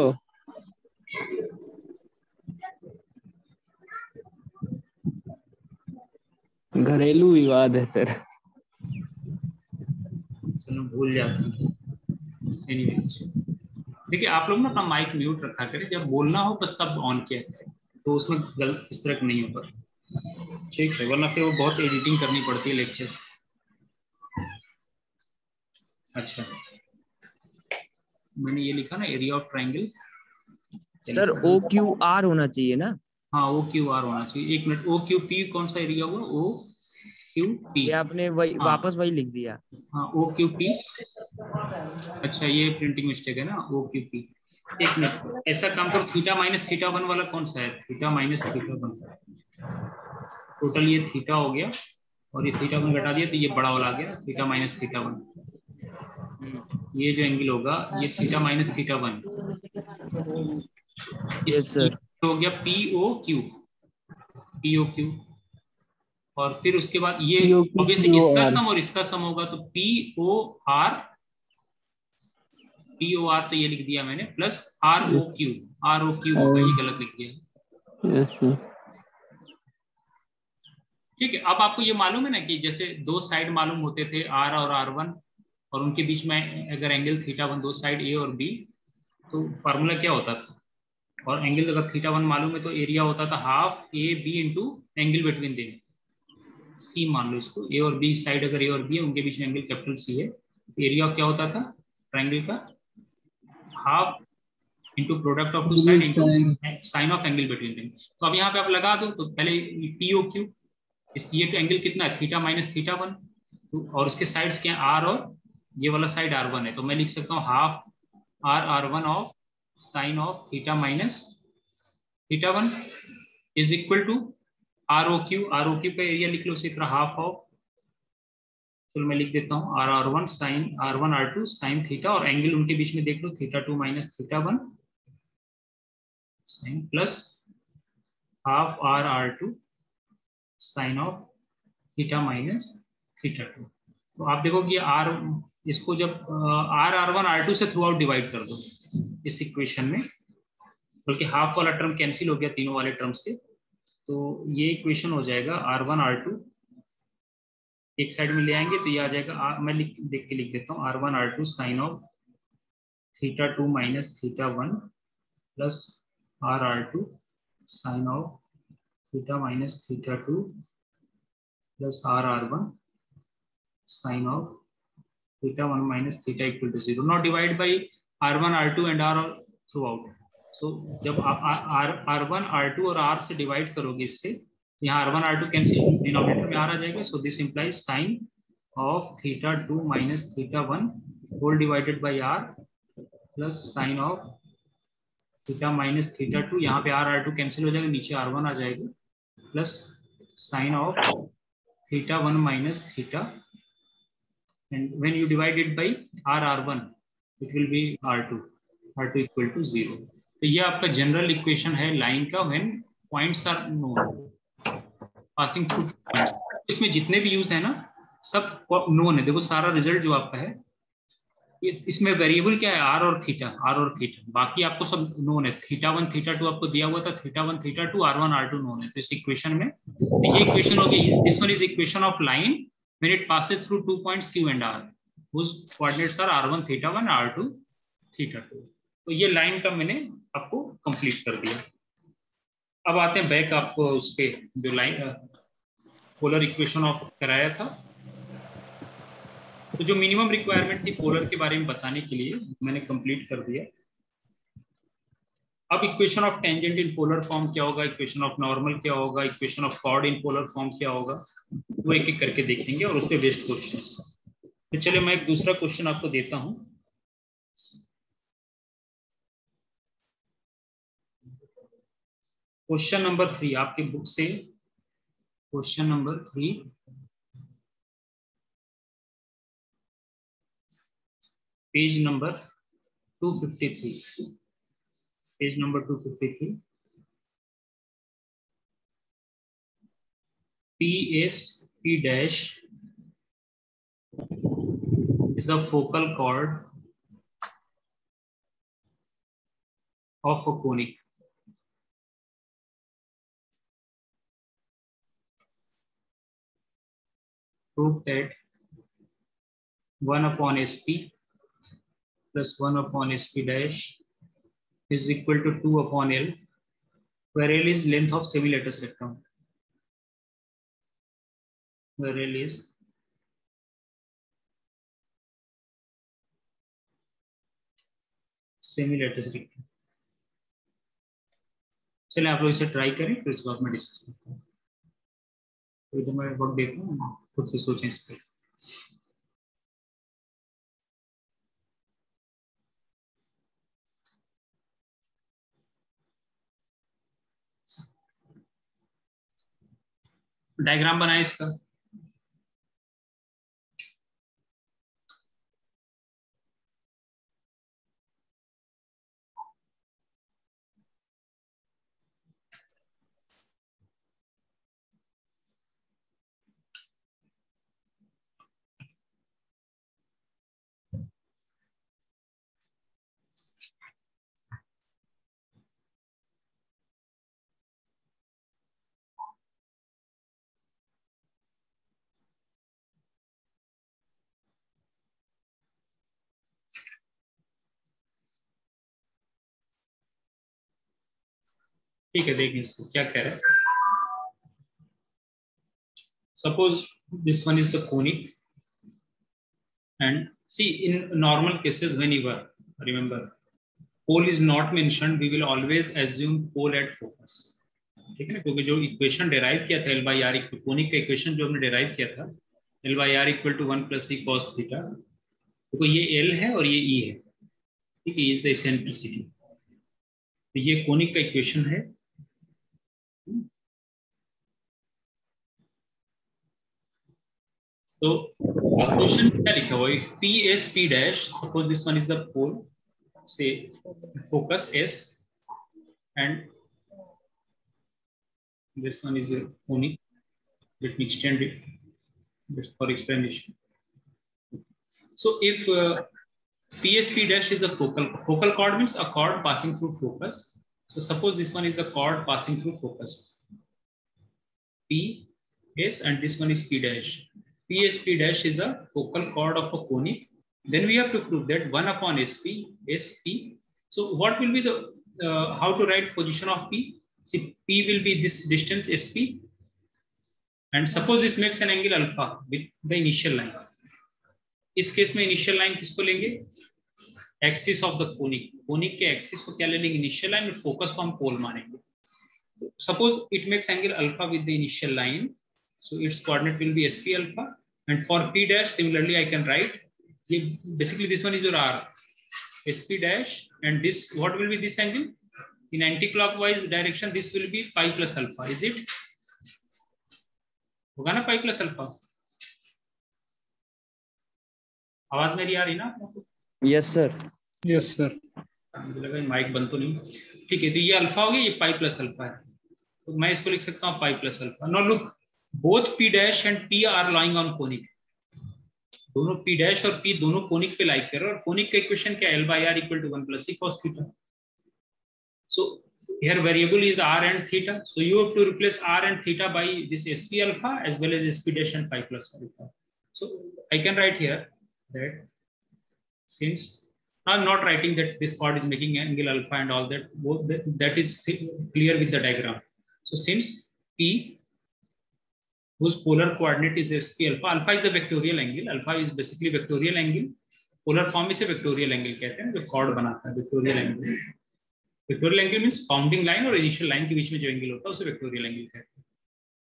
घरेलू विवाद है सर। चलो भूल जाते हैं। एनीवेज, देखिए आप लोग ना अपना माइक म्यूट रखा करें, जब बोलना हो बस तब ऑन किया करें, तो उसमें गलत इस तरह नहीं होगा। ठीक है, वरना फिर वो बहुत एडिटिंग करनी पड़ती है लेक्चर्स। अच्छा, मैंने ये लिखा ना area of triangle. Sir O Q R होना चाहिए ना? हाँ ओ क्यू आर होना चाहिए। एक मिनट, ओ क्यू पी कौन सा एरिया हुआ? O Q P. ये आपने वही वापस वही लिख दिया। हाँ ओ क्यू पी। अच्छा ये प्रिंटिंग मिस्टेक है ना, ओ क्यू पी। एक मिनट, ऐसा काम करो, थीटा माइनस थीटा 1 वाला कौन सा है? थीटा माइनस थीटा 1, टोटल ये थीटा हो गया, और ये थीटा 1 घटा दिया तो ये बड़ा वाला आ गया, थीटा माइनस थीटा 1। ये जो एंगल होगा ये theta minus theta 1। Yes sir. हो गया पी ओ क्यू, और फिर उसके बाद ये ऑब्वियसली इसका सम और इसका सम होगा, तो पी ओ आर तो ये लिख दिया मैंने, प्लस आर ओ क्यू होगा, ये गलत लिख दिया। Yes sir. ठीक है, अब आपको ये मालूम है ना कि जैसे दो साइड मालूम होते थे आर और आर वन, और उनके बीच में अगर एंगल थीटा 1, दो साइड ए और बी, तो फार्मूला क्या होता था? और एंगल अगर थीटा 1 मालूम है तो एरिया होता था half a b into angle between them, c मान लो इसको। ए और बी साइड अगर ए और बी है, उनके बीच में एंगल कैपिटल सी है, एरिया क्या होता था ट्रायंगल का? Half into product of two side into sine of angle between them. तो अब यहाँ पे आप लगा दो, तो पहले पी ओ क्यू, ये तो एंगल कितना है? थीटा माइनस थीटा 1, तो और उसके साइड्स क्या है? आर, और ये वाला साइड R1 है, तो मैं लिख सकता हूँ half R1 of sine of theta minus theta 1 is equal to ROQ का एरिया लिख लो उसी तरह हाफ ऑफ, चलो मैं लिख देता हूँ R1 sine R1 R2 sine theta, और एंगल उनके बीच में देख लो theta 2 minus theta 1 sine, plus half R2 sine of theta minus theta 2। तो आप देखो कि इसको जब R1 R2 से थ्रू आउट डिवाइड कर दो इस इक्वेशन में, बल्कि हाफ वाला टर्म कैंसिल हो गया तीनों वाले टर्म से, तो ये इक्वेशन हो जाएगा R1 R2 एक साइड में ले आएंगे तो ये आ जाएगा, मैं देख के लिख देता हूँ R1 R2 sine of theta 2 minus theta 1 plus R2 sine of theta minus theta 2 plus R1 sine of theta 1 minus theta equal to 0. Now divide by R1 R2 and R throughout. So जब आप R1 R2 और R से divide करोगे इससे, यहाँ R1 R2 cancel denominator में R आ जाएगा, so this implies sin of theta 2 minus theta 1 whole divided by r plus sin of theta minus theta 2, यहाँ पे r2 कैंसिल हो जाएगा, नीचे r1 आ जाएगा, plus sin of theta 1 minus theta, and when you divide it by r1 it will be r2 equal to 0. तो ये आपका general equation है लाइन का when points are known passing through points. इसमें जितने भी यूज है ना सब नोन है. देखो सारा रिजल्ट जो आपका है इसमें वेरिएबल क्या है, आर और थीटा, बाकी आपको सब नोन है. थीटा 1 थीटा 2 आपको दिया हुआ था, theta 1 theta 2 r1 r2 known है. तो इस इक्वेशन में ये इक्वेशन हो गई. This one is equation of line when it passes through 2 points q and r whose coordinates are r1 theta 1 r2 theta 2. तो ये लाइन का मैंने आपको कंप्लीट कर दिया. अब आते हैं बैक आपको उस पे जो लाइन पोलर इक्वेशन ऑफ कराया था. तो जो मिनिमम रिक्वायरमेंट थी पोलर के बारे में बताने के लिए मैंने कंप्लीट कर दिया. अब equation of tangent in polar form क्या होगा, इक्वेशन ऑफ नॉर्मल क्या होगा, equation of chord in polar form क्या होगा, वो एक एक करके देखेंगे और उस पे बेस्ड क्वेश्चंस. तो चलिए मैं एक दूसरा क्वेश्चन आपको देता हूं. क्वेश्चन नंबर 3 आपके बुक से, question number 3 page number 253, page number 253. P dash is a focal chord of a conic. Prove that 1 upon SP plus 1 upon SP dash is equal to 2 upon L, where L is length of semi-lattice rectangle. Where L is semi-lattice rectangle. चलिए आप लोग इसे try करें फिर उसके बाद में discuss करते हैं. तो इधर मैं वक्त देता हूँ, खुद से सोचें इस पर. डायग्राम बनाए इसका. ठीक है, देखिए इसको क्या कह रहा है. Suppose this one is the conic, and see in normal cases whenever, remember, pole is not mentioned, we will always assume pole at focus. ठीक है ना, क्योंकि जो इक्वेशन डेराइव किया था L by R, कोनिक का इक्वेशन जो हमने डेराइव किया था L by R equal to 1 plus E cos theta, तो ये L है और ये E है. ठीक है, इज द एसेंट्रिसिटी. तो ये कोनिक का इक्वेशन है. तो क्वेश्चन क्या लिखा हुआ है, if P S P dash, suppose this one is the pole, say focus S, and this one is a conic. Let me extend it just for explanation. So if PSP dash is a focal chord, means a chord passing through focus. So suppose this one is the chord passing through focus, P S, and this one is P dash. PSP dash is a focal chord of a conic. Then we have to prove that 1 upon SP. So what will be the how to write position of P? See, P will be this distance SP, and suppose this makes an angle alpha with the initial line. इस case में initial line किसको लेंगे, axis of the conic. Conic के axis को क्या ले लेंगे, initial line, और फोकस को हम पोल मानेंगे. Suppose it makes angle alpha with the initial line, so its coordinate will be SP alpha, And for P dash, similarly, I can write, basically this one is your R, SP dash, and this, what will be this angle? In anti-clockwise direction, this will be pi plus alpha, is it? होगा ना pi plus alpha? आवाज मेरी आ रही ना? Yes sir. Yes sir. मुझे लगा mic बंद तो नहीं। ठीक है, तो ये अल्फा हो गया, ये पाई प्लस अल्फा है, तो मैं इसको लिख सकता हूँ pi plus alpha. Now look, both P dash and P R lying on conic. दोनों पी डैश और पी दोनों कोनिक पे लाइक कर रहे हैं, और कोनिक का इक्वेशन क्या है? L by R equal to 1 plus C cos theta. So here variable is R and theta, so you have to replace R and theta by this SP alpha as well as SP dash and pi plus alpha. So I can write here that since I'm not writing that this part is making angle alpha and all that, that is clear with the diagram. So since P, whose polar coordinate is SP alpha, alpha is the vectorial angle, alpha is basically vectorial angle, polar form इसे vectorial angle कहते हैं, जो chord बनाता है vectorial angle. Vectorial angle means bounding line और initial line के बीच में जो angle होता है उसे vectorial angle कहते हैं.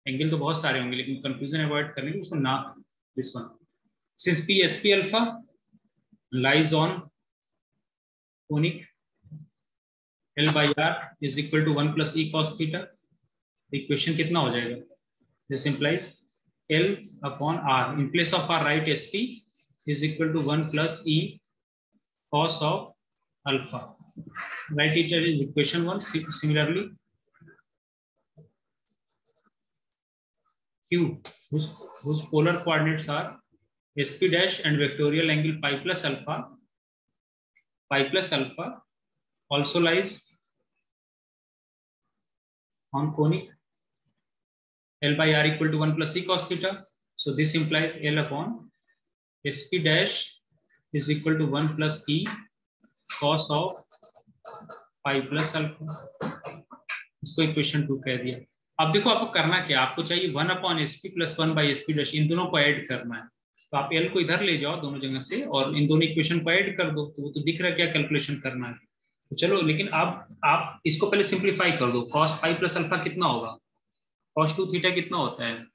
Angle तो बहुत सारे होंगे, लेकिन confusion avoid करने के उसको ना, this one. Since P SP alpha lies on conic L by R is equal to 1 plus E cos theta, equation कितना हो जाएगा? This implies L upon R. In place of R, write SP is equal to 1 plus E cos of alpha. Write it as equation 1. Similarly, Q, whose polar coordinates are SP dash and vectorial angle pi plus alpha also lies on conic L by R equal to 1 plus E cos theta. So this implies L upon SP dash is equal to 1 plus E cos of pi plus alpha. इसको equation 2 कह दिया। अब देखो आपको करना क्या, आपको चाहिए 1 upon SP plus 1 by SP dash, इन दोनों को ऐड करना है। तो आप L को इधर ले जाओ दोनों जगह से और इन दोनों इक्वेशन को ऐड कर दो, तो वो तो दिख रहा है क्या कैलकुलेशन करना है। तो चलो, लेकिन आप इसको पहले सिंप्लीफाई कर दो। cos पाई प्लस अल्फा कितना होगा? cos 2 थीटा कितना होता है?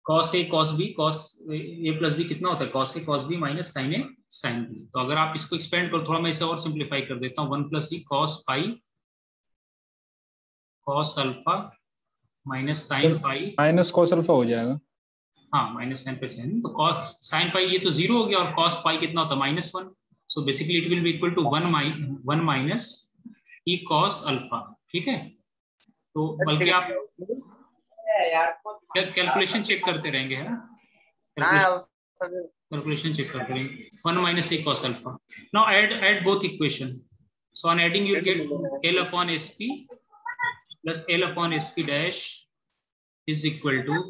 cos A cos B cos A plus B कितना होता है? cos A cos B minus sin A sin B। तो अगर आप इसको एक्सपेंड करो थोड़ा, मैं इसे और सिंप्लीफाई कर देता हूँ, 1 प्लस E cos पाई cos alpha minus sin pi minus cos alpha हो जाएगा। हाँ, माइनस sin पे sin, तो cos sin पाई ये तो 0 हो गया, और cos पाई कितना होता है? -1। So basically it will be equal to 1 minus E cos alpha. ठीक है, तो बल्कि आप कैलकुलेशन चेक करते रहेंगे, है ना? कैलकुलेशन चेक करते रहेंगे। 1 minus E cos alpha. Now add both equation. So on adding you get L upon SP plus L upon SP dash is equal to,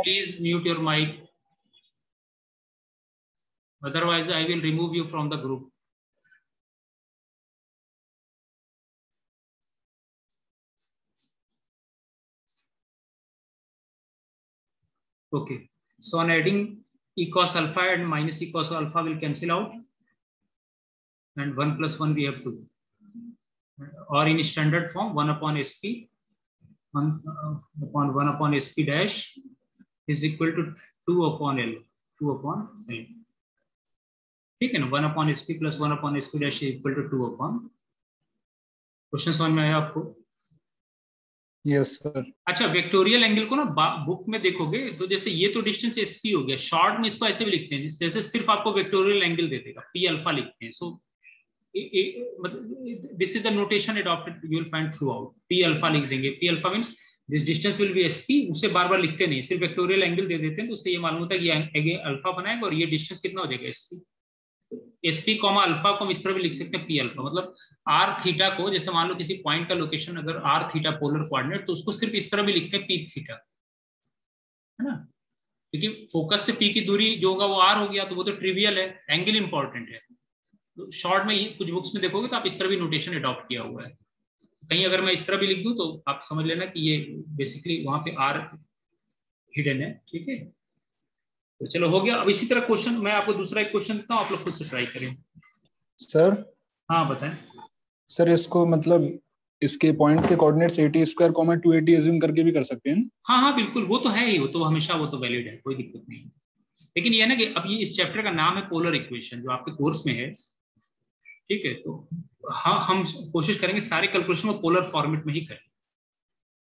please mute your mic, otherwise I will remove you from the group. Okay, so on adding E cos alpha and minus E cos alpha will cancel out, and 1 plus 1 we have to, or in standard form 1 upon SP 1 upon SP dash is equal to 2 upon L, 2 upon L। ठीक है ना, 1 upon SP plus 1 upon SP dash is equal to 2 upon। Question समझ में आया आपको? Yes sir. अच्छा, vectorial angle को ना बुक में देखोगे तो जैसे ये तो डिस्टेंस SP हो गया, शॉर्ट में इसको ऐसे भी लिखते हैं जैसे सिर्फ आपको वेक्टोरियल एंगल दे देगा, P अल्फा लिखते हैं। सो this is the notation adopted, you will find throughout। P alpha लिख देंगे, P alpha means this distance will be SP, उसे बार बार लिखते नहीं, सिर्फ वेक्टोरियल एंगल दे देते हैं, तो उससे ये मालूम होता है कि ये अल्फा बनाएगा और ये डिस्टेंस कितना हो जाएगा SP। SP कॉमा अल्फा को हम इस तरह भी लिख सकते हैं P अल्फा, मतलब R थीटा को, जैसे मान लो किसी पॉइंट का लोकेशन अगर R थीटा पोलर कोऑर्डिनेट, तो उसको सिर्फ इस तरह भी लिखते हैं P थीटा, है ना, क्योंकि फोकस से P की दूरी जो होगा वो R हो गया, तो वो तो ट्रिवियल है, एंगल इंपॉर्टेंट है। तो शॉर्ट में ये कुछ बुक्स में देखोगे तो आप इस तरह भी नोटेशन अडॉप्ट किया हुआ है। कहीं अगर मैं इस तरह भी लिख दूं तो आप समझ लेना कि ये बेसिकली वहां पे R हिडन है। ठीक है, तो चलो हो गया। अब इसी तरह क्वेश्चन मैं आपको दूसरा एक क्वेश्चन देता हूं, आप लोग खुद से ट्राई करें। सर हाँ बताएं। सर इसको मतलब इसके पॉइंट के कोऑर्डिनेट्स 80 स्क्वायर, 280 एज्यूम करके भी कर सकते हैं। हाँ हाँ बिल्कुल, वो तो है ही, वो तो हमेशा वो तो वैलिड है, कोई दिक्कत नहीं है। लेकिन ये है ना कि अब ये इस चैप्टर का नाम है पोलर इक्वेशन, जो आपके कोर्स में है, ठीक है। तो हाँ, हम कोशिश करेंगे सारे कैलकुलेशन को पोलर फॉर्मेट में ही करें,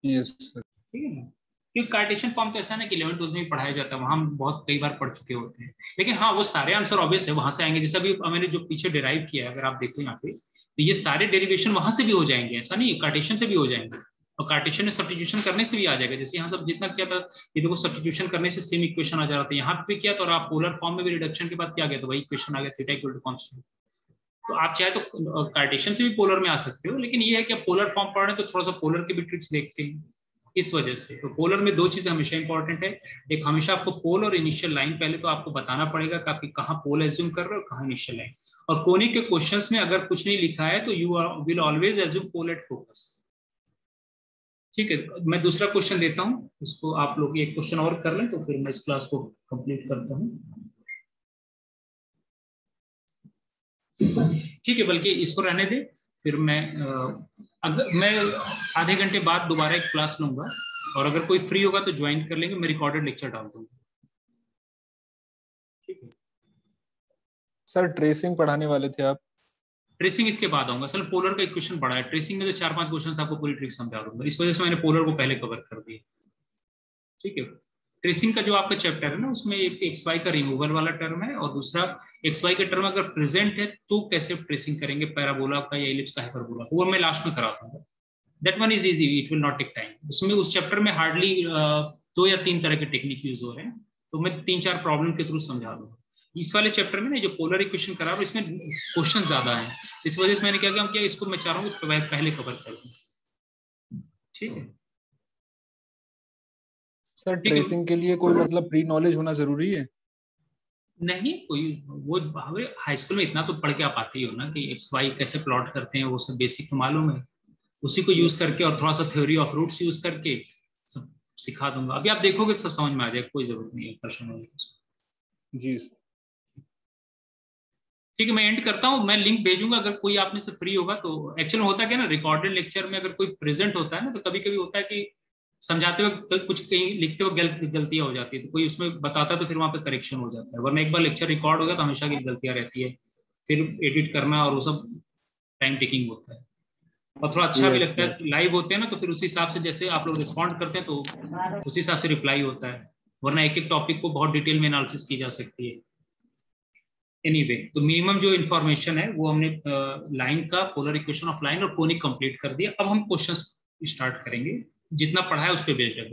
यस सर। ठीक है ना। क्योंकि कार्टेशियन फॉर्म तो ऐसा ना कि 11th 12th में पढ़ाया जाता है, वहाँ हम बहुत कई बार पढ़ चुके होते हैं। लेकिन हाँ, वो सारे आंसर ऑब्वियस है वहां से आएंगे। जैसे अभी मैंने जो पीछे डिराइव किया है, अगर आप देखो यहाँ पे, तो ये सारे डेरिवेशन वहां से भी हो जाएंगे, ऐसा नहीं है, कार्टेशियन से भी हो जाएंगे, और कार्टेशियन में सब्स्टिट्यूशन करने से भी आ जाएगा। जैसे यहाँ सब जितना किया था, ये देखो सब्स्टिट्यूशन करने से सेम इक्वेशन आ जा रहा था, यहाँ पे किया तो, और आप पोलर फॉर्म में भी रिडक्शन के बाद क्या गया तो वही इक्वेशन आ गया, थीटा इक्वल टू कांस्टेंट। तो आप चाहे तो कार्टेशियन से भी पोलर में आ सकते हो, लेकिन ये है कि आप पोलर फॉर्म पढ़ रहे हैं तो थोड़ा सा पोलर के भी ट्रिक्स देखते हैं, इस वजह से। तो पोलर में दो चीजें हमेशा इंपॉर्टेंट है, एक हमेशा आपको पोल और इनिशियल लाइन पहले तो आपको बताना पड़ेगा कि आप कहाँ पोल एज्यूम कर रहे हो, कहाँ इनिशियल लाइन। और कोनिक के क्वेश्चंस में अगर कुछ नहीं लिखा है तो you will always assume pole at focus, ठीक है। मैं दूसरा क्वेश्चन देता हूँ, इसको आप लोग एक क्वेश्चन और कर लें तो फिर मैं इस क्लास को कंप्लीट करता हूँ, ठीक है। बल्कि इसको रहने दे, फिर मैं अगर मैं आधे घंटे बाद दोबारा एक क्लास लूंगा, और अगर कोई फ्री होगा तो ज्वाइन कर लेंगे, मैं रिकॉर्डेड लेक्चर डाल दूंगा, ठीक है। सर ट्रेसिंग पढ़ाने वाले थे आप? ट्रेसिंग इसके बाद आऊंगा सर, पोलर का इक्वेशन बड़ा है, ट्रेसिंग में तो 4-5 क्वेश्चन आपको पूरी ट्रिक समझा दूंगा, इस वजह से मैंने पोलर को पहले कवर कर दिया, ठीक है। ट्रेसिंग का जो आपका चैप्टर है ना, उसमें एक एक्स वाई का रिमूवल वाला टर्म है, और दूसरा एक्स वाई का टर्म अगर प्रेजेंट है तो कैसे ट्रेसिंग करेंगे पैराबोला का या इलिप्स का हाइपरबोला, वो मैं लास्ट में करा दूंगा। That one is easy, it will not take time. उसमें उस चैप्टर में हार्डली 2 या 3 तरह के टेक्निक यूज हो रहे हैं, तो मैं 3-4 प्रॉब्लम के थ्रू समझा दूंगा। इस वाले चैप्टर में ना जो पोलर इक्वेशन करा, इसमें क्वेश्चन ज्यादा है, इस वजह से मैंने क्या किया, इसको मैं चाह रहा हूँ पहले कवर कर दूं, ठीक है। सर ट्रेसिंग के लिए कोई मतलब प्री नॉलेज होना जरूरी है? नहीं, कोई वो हाई स्कूल में इतना तो पढ़ के आप आते ही हो ना कि एक्स वाई कैसे प्लॉट करते हैं, वो सब बेसिक तो मालूम है, उसी को यूज करके और थोड़ा सा थ्योरी ऑफ रूट्स यूज करके सब सिखा दूंगा। अभी आप देखोगे सब समझ में आ जाएगा, कोई जरूरत नहीं है परेशान होने की। जी ठीक है, मैं एंड करता हूँ, मैं लिंक भेजूंगा, अगर कोई आप में से फ्री होगा तो। एक्चुअली होता क्या ना, रिकॉर्डेड लेक्चर में अगर कोई प्रेजेंट होता है ना, तो कभी कभी होता है कि समझाते हुए कुछ कहीं लिखते हुए गलतियां हो जाती है, तो कोई उसमें बताता तो फिर वहां पे करेक्शन हो जाता है, वरना एक बार लेक्चर रिकॉर्ड हो गया तो हमेशा की गलतियां रहती है, फिर एडिट करना और वो सब टाइम टेकिंग होता है, और थोड़ा अच्छा भी लगता है। लाइव होते हैं ना, तो फिर उसी हिसाब से जैसे आप लोग रिस्पॉन्ड करते हैं तो उसी हिसाब से रिप्लाई होता है, वरना एक एक टॉपिक को बहुत डिटेल में एनालिसिस की जा सकती है। एनीवे, तो मिनिमम जो इन्फॉर्मेशन है वो हमने लाइन का, पोलर इक्वेशन ऑफ लाइन और कोनिक कंप्लीट कर दिया। अब हम क्वेश्चंस स्टार्ट करेंगे, जितना पढ़ा है उस पर बेस्ड है।